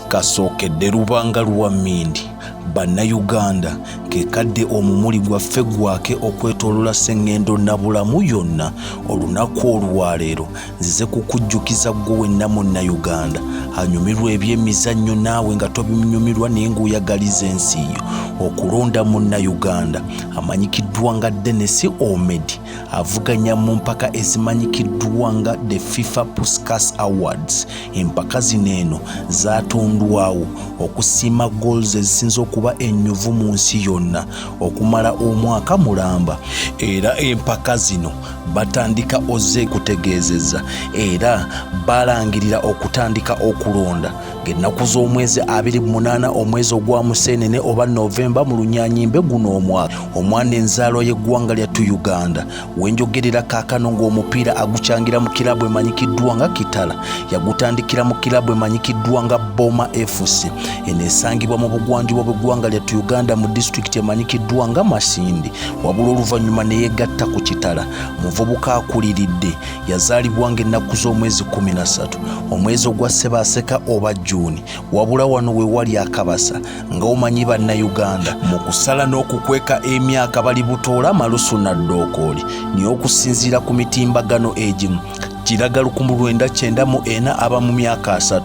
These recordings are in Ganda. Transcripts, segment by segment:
Kasookedde Lubanga lwa Mindi Bannayuganda kekadde omumuli gwaffe gwake okwetoolola Ssengendo Nabulamu yonna olunaku olwaleero nzize kukujjukiza ggwe wenna Munnayuganda anyumirwa ebyemizannyo naawe nga tobinyumirwa naye ng'oyagaliza ensi yo okulonda Munnayuganda amanyikiddwa nga Dennis Omedi avuganya mu mpaka ezimanyikiddwa nga the FIFA Puskas Awards. Empaka zino eno zaatondwawo okusiima goals ezisinza okuba ennyuvu mu nsi yonna okumala omwaka mulamba, era empaka zino batandika ozze kutegeezeza era balangirira okutandika okulonda ng'ennaku z'omwezi 28 omwezi ogwa Museenene oba Novemba mu Lunyanyimbe guno omwaka. Omwana enzaalo y'eggwanga lyattu Uganda wenjogerera kaakano ng'omupiira agukyangira mu kilabu emanyikiddwa nga Kitala yagutandikira mu kilabu emanyikiddwa nga Boma FC eno esangibwa mu bugwanjuba bw'eggwanga lyattu Uganda mu disitulikiti emanyikiddwa nga Masindi, wabula oluvannyuma ne yeegatta ku Kitala. Muvubuka akuliridde yazaalibwa ng'ennaku z'omwezi 13 omwezi ogwa Ssebaaseka oba Juni, wabula wano we wali akabasa nga omanyi Bannayuganda mu kusala n'okukweka emyaka bali butoola malusu na ddookooli niyo okusinziira ku mitimbagano egimu giraga 1994 aba mu myaka 3,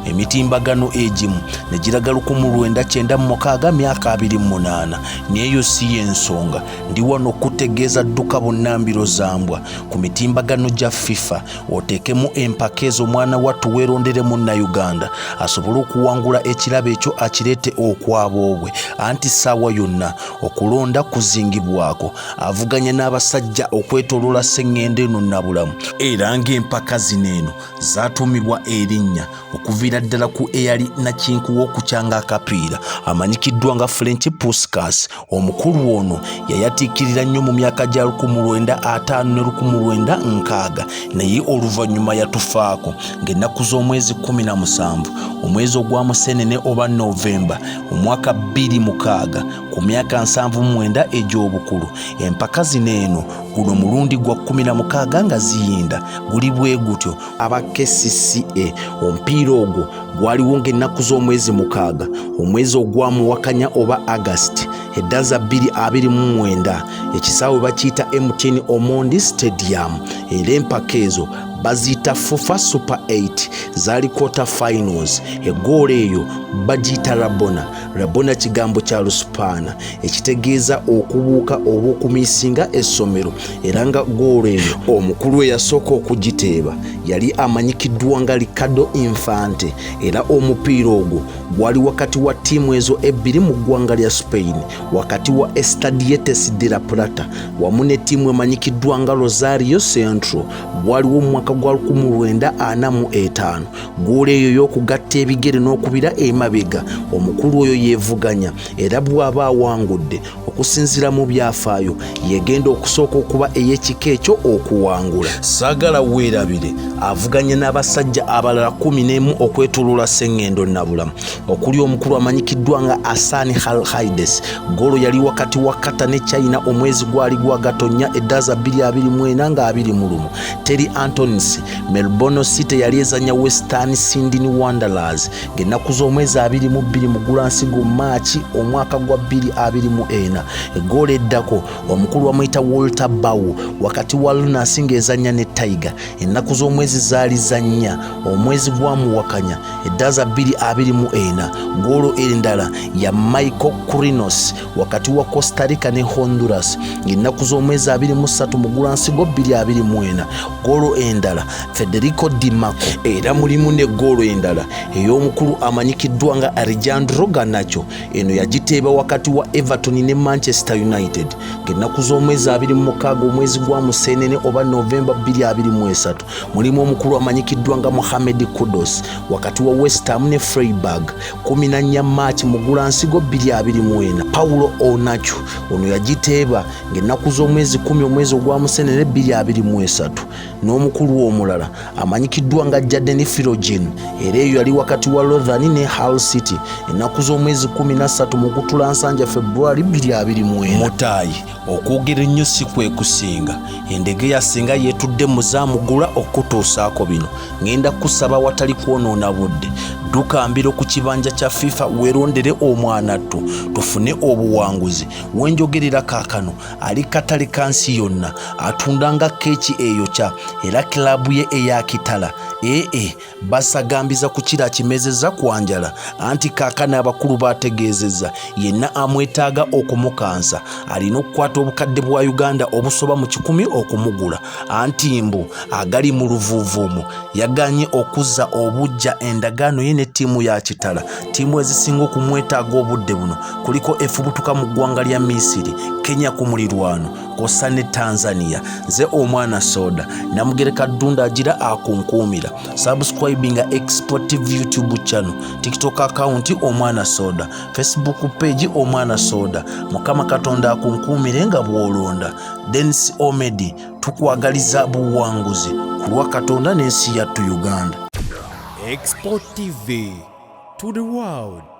emitimbagano egimu ne giraga 1996 myaka 28. Neyo si y'ensonga ndi wano okutegeeza dduka bonnambiro zambwa ku mitimbagano gya FIFA oteekemu empaka ezo omwana wattu weerondere Munnayuganda asobole okuwangula ekirabo ekyo akireete okwaboobwe anti ssaawa yonna okulonda kuzingibwako. Avuganya n'abasajja okwetoolola Ssengendo eno Nabulamu era ng'empaka zino eno zaatuumibwa erinnya okuviira ddala ku eyali nakinku w'okukyanga akapiira amanyikiddwa nga French Puskas. Omukulu ono yayatiikirira nnyo mu myaka gya 1950 ne 1960 naye oluvannyuma yatufaako ng'ennaku z'omwezi 17 omwezi ogwa Museenene oba Novemba omwaka 2006 ku myaka 79 egy'obukulu. Empaka zino eno guno mulundi gwa 16 nga ziyinda guli bwe gutyo. Aba KCCA omupiira ogwo gwaliwo ng'ennaku z'omwezi 6 omwezi ogwamuwakanya oba August 2029 ekisaawe bakiyita MTN Omondi Stadium era empaka ezo bazita FUFA Super 8 zaali quarter finals. Eggoolo eyo bagiyita Rabona kigambo kya Luspaana ekitegeeza okubuuka oba okumiisinga essomero, era nga ggoolo eyo omukulu eyasooka okugiteeba yali amanyikiddwa nga Ricardo Infante, era omupiira ogwo gwali wakati wa ttiimu ezo ebbiri mu ggwanga lya Spain wakati wa Estudiantes de la Plata wamu ne ttiimu emanyikiddwa nga Rosario Central. Gwaliwo mu mwaka gwa 1945. Ggoolo eyo y'okugatta ebigere n'okubira emabega omukulu oyo yeevuganya era bw'aba awangudde okusinziira mu byafaayo yegenda okusooka okuba ey'ekika ekyo okuwangula. Saagala weerabire avuganye n'abasajja abalala 11 okwetoolola Ssengendo Nabulamu okuli omukulu amanyikiddwa nga Hassan Haides. Ggoolo yali wakati wa Qatar ne China omwezi gwali gwa Gatonnya 2024 nga 21. Terry Antonis Melbourne City yali ezanya Western Sydney Wanderers ng'ennaku z'omwezi 22 mu Gulansigo Maachi omwaka gwa 2024. Eggoolo eddako omukulu wamuyita Walter Bow wakati wa Lunas ng'ezanya ne Tiger ennaku z'omwezi zaali za 4 omwezi gwamuwakanya 2024. Ggoolo endala ya Michael Kurinos wakati wa Costa Rica ne Honduras ng'ennaku z'omwezi 23 mu Gulansigo 2024. Ggoolo endala Federico Di Marco, era mulimu ne ggoolo endala ey'omukulu amanyikiddwa nga Alejandro Garnacho. Eno yagiteeba wakati wa Everton ne Manchester United ng'ennaku z'omwezi 26 omwezi gwa Museenene oba Novemba 2023. Mulimu omukulu amanyikiddwa nga Mohamed Kudus wakati wa West Ham ne Freiburg 14 Maachi mu Gulansigo 2024. Paulo Onacho ono yagiteeba ng'ennaku z'omwezi 10 omwezi ogwa Museenene 2023. N'omukulu waliwo omulala amanyikiddwa nga Jaden Philogene era eyo yali wakati wa Rotherham ne Hull City ennaku z'omwezi 13 mu Gutulansanja February 2024. Mutayi okwogera ennyo si kwe kusinga endege yasinga yeetudde muzaamugula okutuusaako bino ngenda kusaba watali kwonoona budde dduka mbiro ku kibanja kya FIFA weerondere omwana ttu tufune obuwanguzi wenjogerera kaakano ali katale kansi yonna atunda nga keeki eyokya era kilabu ye eyakitala basagambiza ku kira kimezeza kwanjala anti kaakano abakulu bategeezezza yenna amwetaaga okumukansa alina okukwata obukadde bwa Uganda obusoba mu 10 okumugula anti mbu agali mu luvuuvuumu yaganye okuzza obujja endagaano ye ne ttiimu ya kitala. Ttiimu ezisinga okumwetaaga obudde buno kuliko efubutuka mu ggwanga lya Misiri, Kenya ku mulirwano kosa ne Tanzania. Nze omwana soda Namugereka Ddunda agira akunkuumira. Subscribinga Exportive YouTube channel, TikTok account omwana soda, Facebook page omwana soda. Mukama Katonda akunkuumire nga bw'olonda. Dennis Omedi tukwagaliza buwanguzi kulwa Katonda n'ensi yattu Uganda. Export TV to the world.